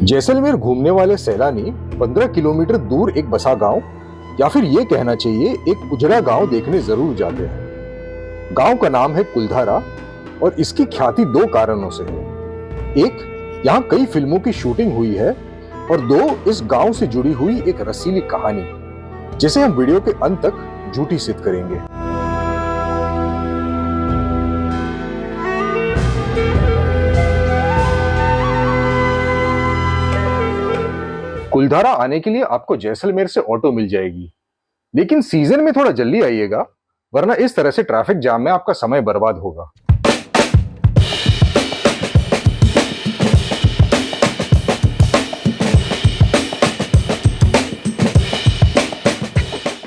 जैसलमेर घूमने वाले सैलानी 15 किलोमीटर दूर एक बसा गांव या फिर ये कहना चाहिए एक उजड़ा गांव देखने जरूर जाते हैं। गांव का नाम है कुलधारा और इसकी ख्याति दो कारणों से है। एक, यहाँ कई फिल्मों की शूटिंग हुई है और दो, इस गांव से जुड़ी हुई एक रसीली कहानी जिसे हम वीडियो के अंत तक झूठी सिद्ध करेंगे। कुलधारा आने के लिए आपको जैसलमेर से ऑटो मिल जाएगी, लेकिन सीजन में थोड़ा जल्दी आइएगा वरना इस तरह से ट्रैफिक जाम में आपका समय बर्बाद होगा।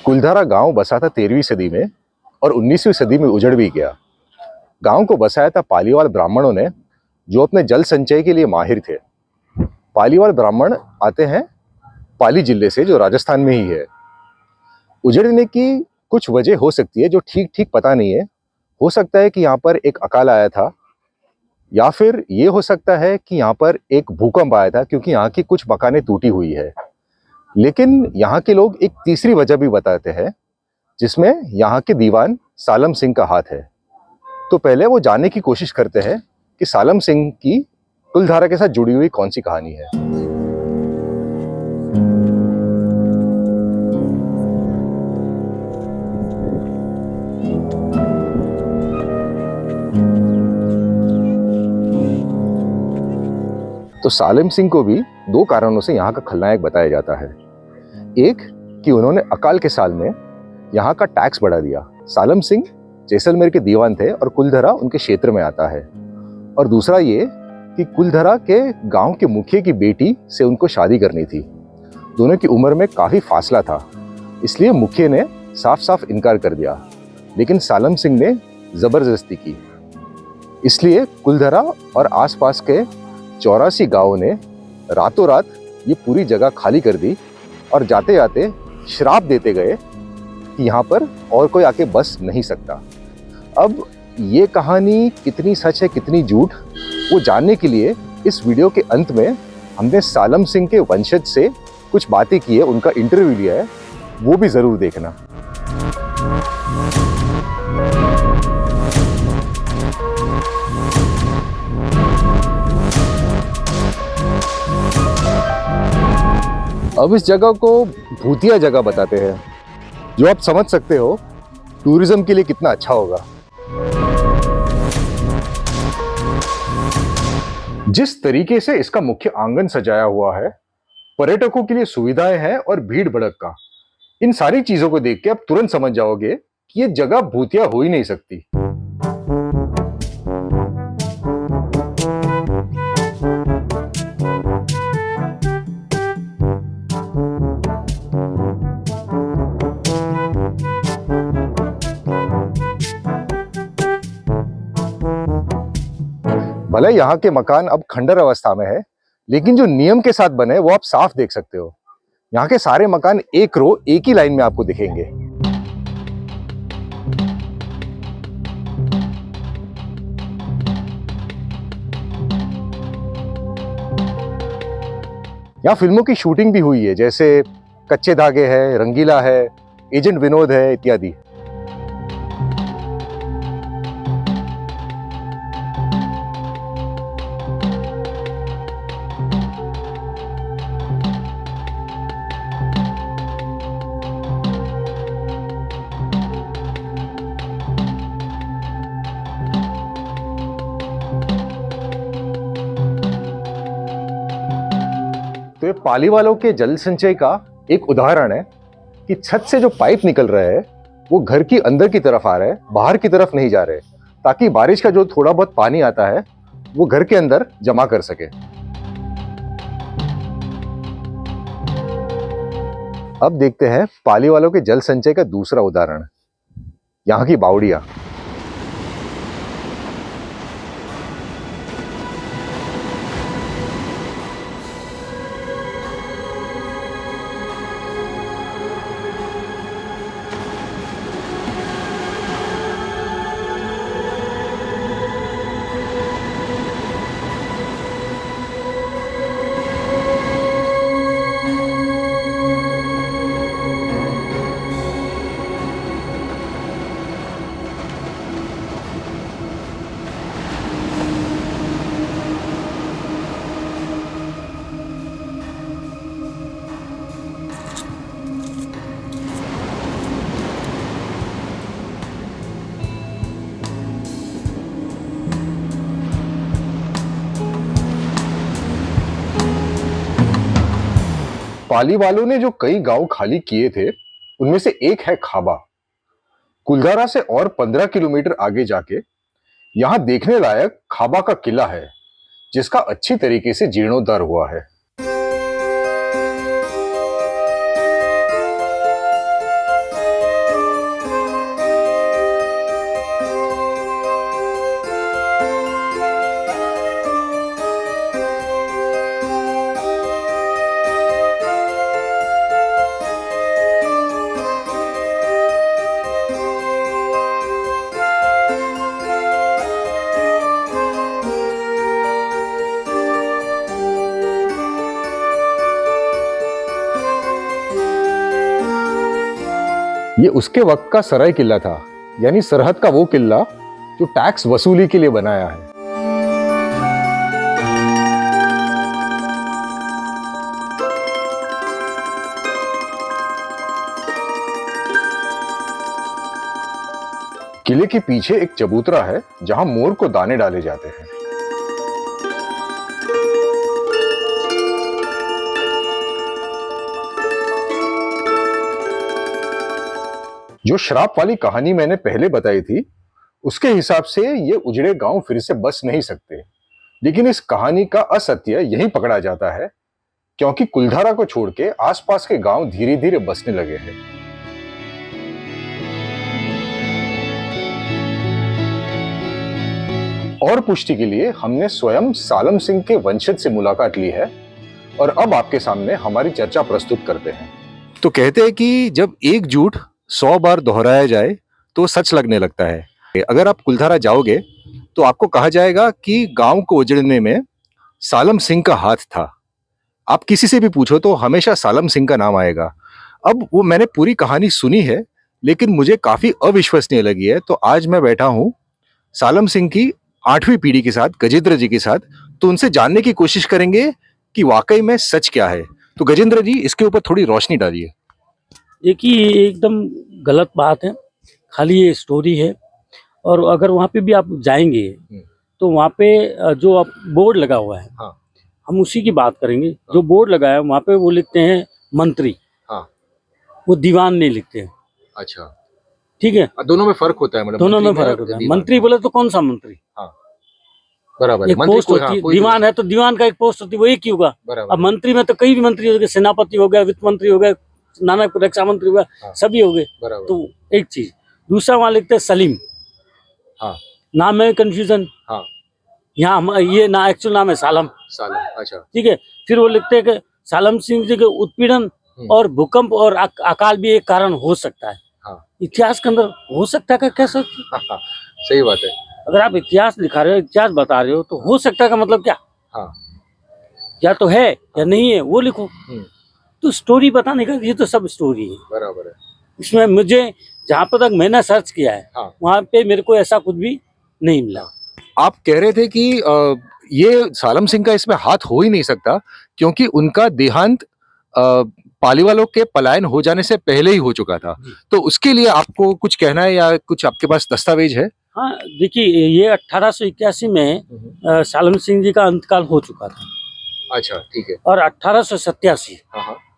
कुलधारा गांव बसा था 13वीं सदी में और 19वीं सदी में उजड़ भी गया। गांव को बसाया था पालीवाल ब्राह्मणों ने, जो अपने जल संचय के लिए माहिर थे। पालीवाल ब्राह्मण आते हैं पाली जिले से, जो राजस्थान में ही है। उजड़ने की कुछ वजह हो सकती है जो ठीक ठीक पता नहीं है। हो सकता है कि यहाँ पर एक अकाल आया था, या फिर ये हो सकता है कि यहाँ पर एक भूकंप आया था, क्योंकि यहाँ की कुछ मकानें टूटी हुई है। लेकिन यहाँ के लोग एक तीसरी वजह भी बताते हैं, जिसमें यहाँ के दीवान सालम सिंह का हाथ है। तो पहले वो जानने की कोशिश करते हैं कि सालम सिंह की कुलधारा के साथ जुड़ी हुई कौन सी कहानी है। तो सालिम सिंह को भी दो कारणों से यहाँ का खलनायक बताया जाता है। एक, कि उन्होंने अकाल के साल में यहाँ का टैक्स बढ़ा दिया। सालिम सिंह जैसलमेर के दीवान थे और कुलधारा उनके क्षेत्र में आता है। और दूसरा ये कि कुलधारा के गांव के मुखिया की बेटी से उनको शादी करनी थी। दोनों की उम्र में काफी फासला था, इसलिए मुखिया ने साफ साफ इनकार कर दिया, लेकिन सालिम सिंह ने जबरदस्ती की। इसलिए कुलधारा और आसपास के 84 गांवों ने रातों रात ये पूरी जगह खाली कर दी और जाते जाते श्राप देते गए कि यहाँ पर और कोई आके बस नहीं सकता। अब ये कहानी कितनी सच है कितनी झूठ, वो जानने के लिए इस वीडियो के अंत में हमने सालिम सिंह के वंशज से कुछ बातें की है, उनका इंटरव्यू लिया है, वो भी जरूर देखना। अब इस जगह को भूतिया जगह बताते हैं, जो आप समझ सकते हो टूरिज्म के लिए कितना अच्छा होगा। जिस तरीके से इसका मुख्य आंगन सजाया हुआ है, पर्यटकों के लिए सुविधाएं हैं और भीड़ भड़का, इन सारी चीजों को देख के आप तुरंत समझ जाओगे कि ये जगह भूतिया हो ही नहीं सकती। भले यहाँ के मकान अब खंडर अवस्था में है, लेकिन जो नियम के साथ बने वो आप साफ देख सकते हो। यहाँ के सारे मकान एक रो एक ही लाइन में आपको दिखेंगे। यहाँ फिल्मों की शूटिंग भी हुई है, जैसे कच्चे धागे है, रंगीला है, एजेंट विनोद है इत्यादि। तो ये पालीवालों के जल संचय का एक उदाहरण है कि छत से जो पाइप निकल रहा है वो घर की अंदर की तरफ आ रहा है, बाहर की तरफ नहीं जा रहे, ताकि बारिश का जो थोड़ा बहुत पानी आता है वो घर के अंदर जमा कर सके। अब देखते हैं पालीवालों के जल संचय का दूसरा उदाहरण, यहाँ की बावड़ियां। पाली वालों ने जो कई गांव खाली किए थे उनमें से एक है खाबा। कुलधारा से और 15 किलोमीटर आगे जाके यहाँ देखने लायक खाबा का किला है, जिसका अच्छी तरीके से जीर्णोद्धार हुआ है। ये उसके वक्त का सराय किला था, यानी सरहद का वो किला जो टैक्स वसूली के लिए बनाया है। किले के पीछे एक चबूतरा है जहां मोर को दाने डाले जाते हैं। जो श्राप वाली कहानी मैंने पहले बताई थी, उसके हिसाब से ये उजड़े गांव फिर से बस नहीं सकते, लेकिन इस कहानी का असत्य यहीं पकड़ा जाता है, क्योंकि कुलधारा को छोड़ के आसपास के गांव धीरे धीरे बसने लगे हैं। और पुष्टि के लिए हमने स्वयं सालम सिंह के वंशज से मुलाकात ली है और अब आपके सामने हमारी चर्चा प्रस्तुत करते हैं। तो कहते हैं कि जब एक झूठ 100 बार दोहराया जाए तो सच लगने लगता है। अगर आप कुलधारा जाओगे तो आपको कहा जाएगा कि गांव को उजड़ने में सालम सिंह का हाथ था। आप किसी से भी पूछो तो हमेशा सालम सिंह का नाम आएगा। अब वो मैंने पूरी कहानी सुनी है, लेकिन मुझे काफी अविश्वसनीय लगी है, तो आज मैं बैठा हूँ सालम सिंह की 8वीं पीढ़ी के साथ, गजेंद्र जी के साथ, तो उनसे जानने की कोशिश करेंगे कि वाकई में सच क्या है। तो गजेंद्र जी, इसके ऊपर थोड़ी रोशनी डालिए। देखिए, ये एकदम गलत बात है, खाली ये स्टोरी है। और अगर वहाँ पे भी आप जाएंगे तो वहाँ पे जो आप बोर्ड लगा हुआ है, हाँ, हम उसी की बात करेंगे। हाँ, जो बोर्ड लगा है वहाँ पे वो लिखते हैं मंत्री, हाँ, वो दीवान नहीं लिखते हैं। अच्छा, ठीक है, दोनों में फर्क होता है मतलब? दोनों में फर्क होता है। मंत्री बोले तो कौन सा मंत्री? हाँ, बराबर है। एक पोस्ट होती है, दीवान है तो दीवान का एक पोस्ट होती है, वो एक ही होगा। अब मंत्री में तो कई भी मंत्री हो गए, सेनापति हो गया, वित्त मंत्री हो गया, नाना रक्षा मंत्री हुआ, हाँ, सभी हो गए। तो एक चीज। दूसरा वहां लिखते हैं सलीम, हाँ, नाम में कंफ्यूजन, हाँ, यहाँ ये ना एक्चुअल नाम है सालम। अच्छा, ठीक है। फिर वो लिखते हैं कि सालम सिंह जी के उत्पीड़न और भूकंप और अकाल भी एक कारण हो सकता है। हाँ, इतिहास के अंदर हो सकता है क्या सच? सही बात है। अगर आप इतिहास दिखा रहे हो, इतिहास बता रहे हो, तो हो सकता है का मतलब क्या? हाँ, या तो है या नहीं है, वो लिखो। तो स्टोरी बताने का ये तो सब स्टोरी है। बराबर है। इसमें मुझे जहाँ पर तक मैंने सर्च किया है, हाँ, वहाँ पे मेरे को ऐसा कुछ भी नहीं मिला। आप कह रहे थे कि ये सालम सिंह का इसमें हाथ हो ही नहीं सकता, क्योंकि उनका देहांत पाली वालों के पलायन हो जाने से पहले ही हो चुका था। तो उसके लिए आपको कुछ कहना है या कुछ आपके पास दस्तावेज है? हाँ, देखिए, ये 1881 में सालम सिंह जी का अंतकाल हो चुका था। अच्छा, ठीक है। और 1887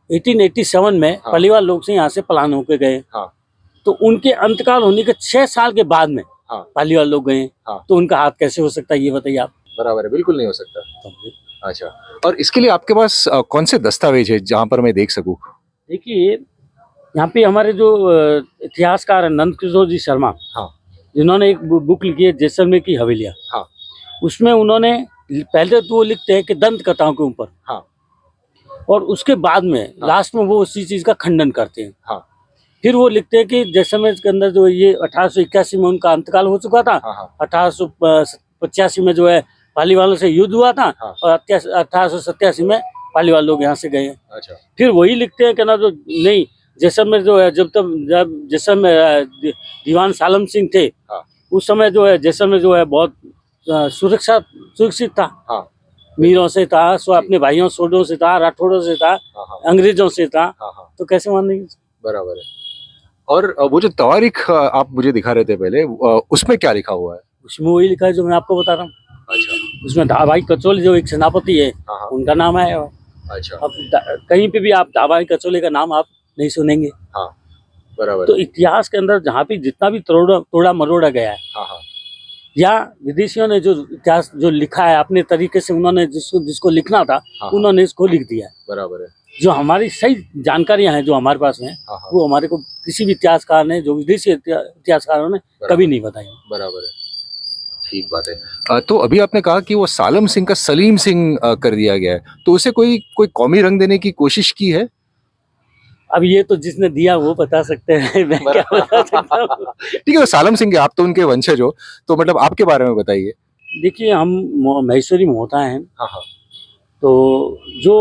1887 में हाँ, पलीवाल लोग से यहाँ से पलायन होके गए। हाँ, तो उनके अंतकाल होने के 6 साल के बाद में हाँ, पालीवाल लोग गए। हाँ, तो उनका हाथ कैसे हो सकता है, ये बताइए आप। बराबर है, बिल्कुल नहीं हो सकता। अच्छा, और इसके लिए आपके पास कौन से दस्तावेज है जहाँ पर मैं देख सकूं? देखिए, यहाँ पे हमारे जो इतिहासकार है नंद किशोर जी शर्मा, हाँ, जिन्होंने एक बुक लिखी है जैसलमेर की हवेलियाँ, हाँ, उसमें उन्होंने पहले तो वो लिखते हैं कि दंत कथाओं के ऊपर, हाँ, और उसके बाद में हाँ, लास्ट में वो उसी चीज का खंडन करते हैं। हाँ, फिर वो लिखते हैं कि जैसलमेर के अंदर जो ये 1881 में उनका अंतकाल हो चुका था। हाँ, 1885 में जो है पालीवालों से युद्ध हुआ था। हाँ, और 1887 में पालीवाल लोग यहाँ से गए। अच्छा, फिर वही लिखते हैं कि ना, जो नहीं, जैसलमेर जो है जब जैसलमेर दीवान सालम सिंह थे, हाँ, उस समय जो है जैसलमेर जो है बहुत सुरक्षित था। हाँ, मीरों से था, सो अपने भाइयों सोडों से था, राठौड़ों से था, हाँ, अंग्रेजों से था। हाँ, तो कैसे मान लेंगे? बराबर है। और वो जो तवारीख आप मुझे दिखा रहे थे पहले, उसमें क्या लिखा हुआ है? उसमें वही लिखा है जो मैं आपको बता रहा हूँ। अच्छा, उसमें भाई कचोली जो एक सेनापति है, हाँ, उनका नाम है। अच्छा। अब कहीं पे भी आप दावा कचौले का नाम आप नहीं सुनेंगे। हाँ, बराबर तो है। इतिहास के अंदर जहाँ भी जितना भी तोड़ा मरोड़ा गया है, हाँ हाँ या विदेशियों ने जो इतिहास जो लिखा है अपने तरीके से, उन्होंने जिसको लिखना था हाँ, उन्होंने इसको लिख दिया है। बराबर है। जो हमारी सही जानकारियां हैं जो हमारे पास हैं, हाँ हाँ, वो हमारे को किसी भी इतिहासकार ने, जो विदेशी इतिहासकारों ने कभी नहीं बताई। बराबर है, ठीक बात है। तो अभी आपने कहा कि वो सालम सिंह का सलीम सिंह कर दिया गया है, तो उसे कोई कोई कौमी रंग देने की कोशिश की है? अब ये तो जिसने दिया वो बता सकते हैं, मैं क्या बता सकता हूँ। ठीक है, तो सालम सिंह के आप तो उनके वंशज हो, तो मतलब आपके बारे में बताइए। देखिए, हम महेश्वरी मोहता हैं, हाँ हाँ तो जो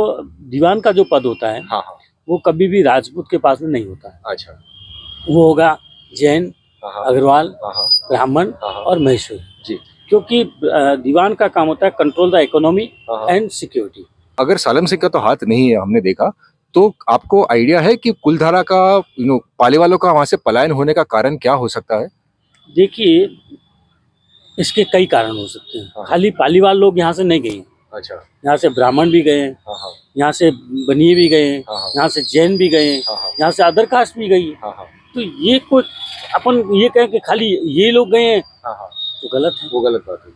दीवान का जो पद होता है हाँ हाँ, वो कभी भी राजपूत के पास में नहीं होता है। अच्छा। वो होगा जैन, हाँ हाँ अग्रवाल, हाँ हाँ ब्राह्मण हाँ हाँ, और महेश्वरी। जी। क्योंकि दीवान का काम होता है कंट्रोल द इकोनॉमी हाँ हाँ। And security. अगर सालम सिंह का तो हाथ नहीं है, हमने देखा, तो आपको आइडिया है कि कुलधारा का पालीवालों का वहां से पलायन होने का कारण क्या हो सकता है? देखिए, इसके कई कारण हो सकते हैं। हाँ। खाली पालीवाल लोग यहाँ से नहीं गए हैं, अच्छा। यहाँ से ब्राह्मण भी गए हैं, हाँ हाँ यहाँ से बनिए भी गए हैं, हाँ हाँ यहाँ से जैन भी गए हैं, हाँ हाँ यहाँ से अदर कास्ट भी गई है। हाँ हाँ तो ये कोई अपन ये कहें कि खाली ये लोग गए हैं हाँ हाँ, तो गलत है। वो गलत बात है।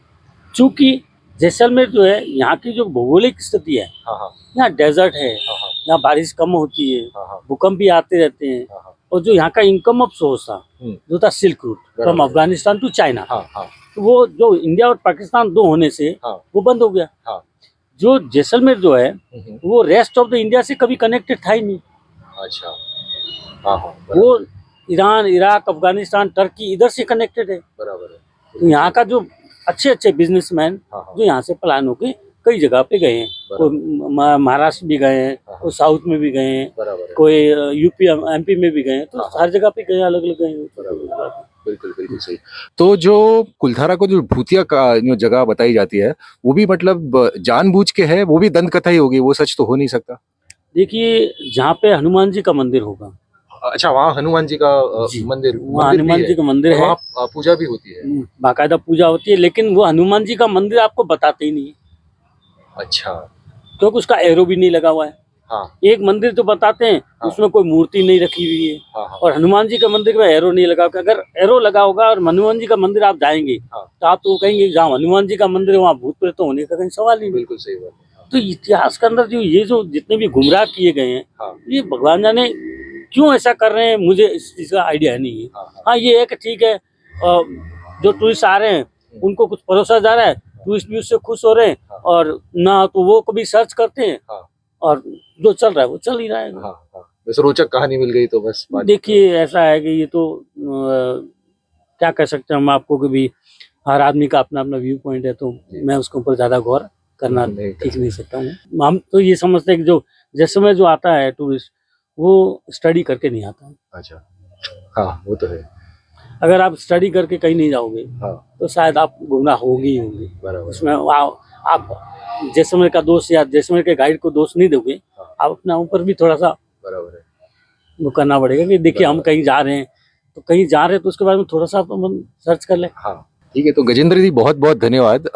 चूंकि जैसलमेर जो है, यहाँ की जो भौगोलिक स्थिति है, हाँ हाँ यहाँ डेजर्ट है, हाँ हाँ यहाँ बारिश कम होती है, हाँ हाँ भूकंप भी आते रहते हैं, हाँ हाँ, और जो यहाँ का इनकम ऑफ सोर्स था, जो था सिल्क रूट फ्रॉम बराबर। अफगानिस्तान टू चाइना, हाँ हाँ तो वो जो इंडिया और पाकिस्तान दो होने से हाँ वो बंद हो गया। हाँ, जो जैसलमेर जो है वो रेस्ट ऑफ द इंडिया से कभी कनेक्टेड था ही नहीं। अच्छा। हाँ हाँ, बराबर वो ईरान, इराक, अफगानिस्तान, टर्की इधर से कनेक्टेड है। बराबर है। तो यहाँ का जो अच्छे अच्छे बिजनेसमैन हाँ हाँ, जो यहाँ से पलायन होके कई जगह पे गए हैं, कोई महाराष्ट्र भी गए हैं, कोई साउथ में भी गए हैं, बराबर है। कोई यूपी एमपी में भी गए हैं, तो हाँ, हर जगह पे गए, अलग अलग गए हैं। बिल्कुल बिल्कुल सही। तो जो कुलधारा को जो भूतिया का जो जगह बताई जाती है, वो भी मतलब जानबूझ के है, वो भी दंत कथा ही होगी, वो सच तो हो नहीं सकता। देखिए, जहाँ पे हनुमान जी का मंदिर होगा, अच्छा, वहाँ हनुमान जी का जी, मंदिर वहाँ मंदिर भी हनुमान है, जी का मंदिर और है, वहाँ पूजा भी होती है। बाकायदा पूजा होती है, लेकिन वो हनुमान जी का मंदिर आपको बताते ही नहीं है, अच्छा। क्योंकि उसका एरो भी नहीं लगा हुआ है। हाँ एक मंदिर तो बताते हैं हाँ उसमें कोई मूर्ति नहीं रखी हुई है, हाँ हाँ और हनुमान जी के मंदिर में एरो नहीं लगा हुआ। अगर एरो लगा होगा और हनुमान जी का मंदिर आप जाएंगे, हाँ, तो आप तो कहेंगे जहाँ हनुमान जी का मंदिर है वहाँ भूत प्रेत तो होने का कहीं सवाल ही नहीं। बिल्कुल सही बात है। हाँ तो इतिहास के अंदर जो ये जो जितने भी गुमराह किए गए हैं, हाँ ये भगवान जाने क्यों ऐसा कर रहे हैं, मुझे इस चीज का आइडिया नहीं है। हाँ हाँ, ये है कि ठीक है, जो टूरिस्ट आ रहे हैं उनको कुछ परोसा जा रहा है, टूरिस्ट भी उससे खुश हो रहे हैं, हाँ और ना तो वो कभी सर्च करते हैं, हाँ और जो चल रहा है वो चल ही रहा है। हाँ हाँ, बस रोचक कहानी मिल गई तो बस बात। देखिए, ऐसा है कि ये तो क्या कह सकते हैं हम आपको, कि भी हर आदमी का अपना अपना व्यू पॉइंट है, तो मैं उसके ऊपर ज्यादा गौर करना नहीं कर ठीक नहीं सकता हूँ। हम तो ये समझते हैं कि जो जैसलमेर जो आता है टूरिस्ट, वो स्टडी करके नहीं आता है। अच्छा, हाँ वो तो है। अगर आप स्टडी करके कहीं नहीं जाओगे हाँ तो शायद आप गुमराह होंगे ही होंगे। बराबर। उसमें आप जैसलमेर का दोस्त या जैसलमेर के गाइड को दोस्त नहीं दोगे, हाँ। आप अपना ऊपर भी थोड़ा सा बराबर है। वो करना पड़ेगा कि देखिए हम कहीं जा रहे हैं, तो कहीं जा रहे हैं तो उसके बारे में थोड़ा सा अपन सर्च कर लें। हाँ ठीक है, तो गजेंद्र जी बहुत बहुत धन्यवाद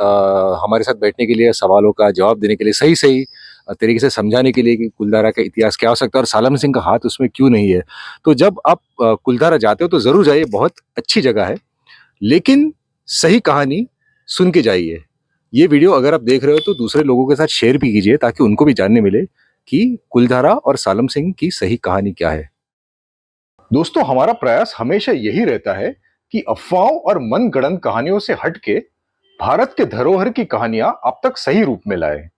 हमारे साथ बैठने के लिए, सवालों का जवाब देने के लिए, सही सही तरीके से समझाने के लिए कि कुलधारा का इतिहास क्या हो सकता है और सालम सिंह का हाथ उसमें क्यों नहीं है। तो जब आप कुलधारा जाते हो तो ज़रूर जाइए, बहुत अच्छी जगह है, लेकिन सही कहानी सुन के जाइए। ये वीडियो अगर आप देख रहे हो तो दूसरे लोगों के साथ शेयर भी कीजिए, ताकि उनको भी जानने मिले कि कुलधारा और सालम सिंह की सही कहानी क्या है। दोस्तों, हमारा प्रयास हमेशा यही रहता है कि अफवाहों और मनगढ़ंत कहानियों से हटके भारत के धरोहर की कहानियां आप तक सही रूप में लाए।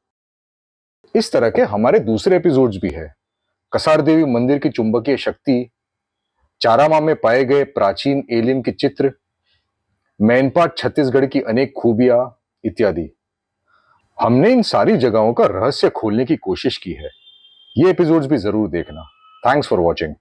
इस तरह के हमारे दूसरे एपिसोड्स भी है। कसार देवी मंदिर की चुंबकीय शक्ति, चारामा में पाए गए प्राचीन एलियन के चित्र, मैनपाट छत्तीसगढ़ की अनेक खूबियां इत्यादि। हमने इन सारी जगहों का रहस्य खोलने की कोशिश की है। ये एपिसोड्स भी जरूर देखना। Thanks for watching.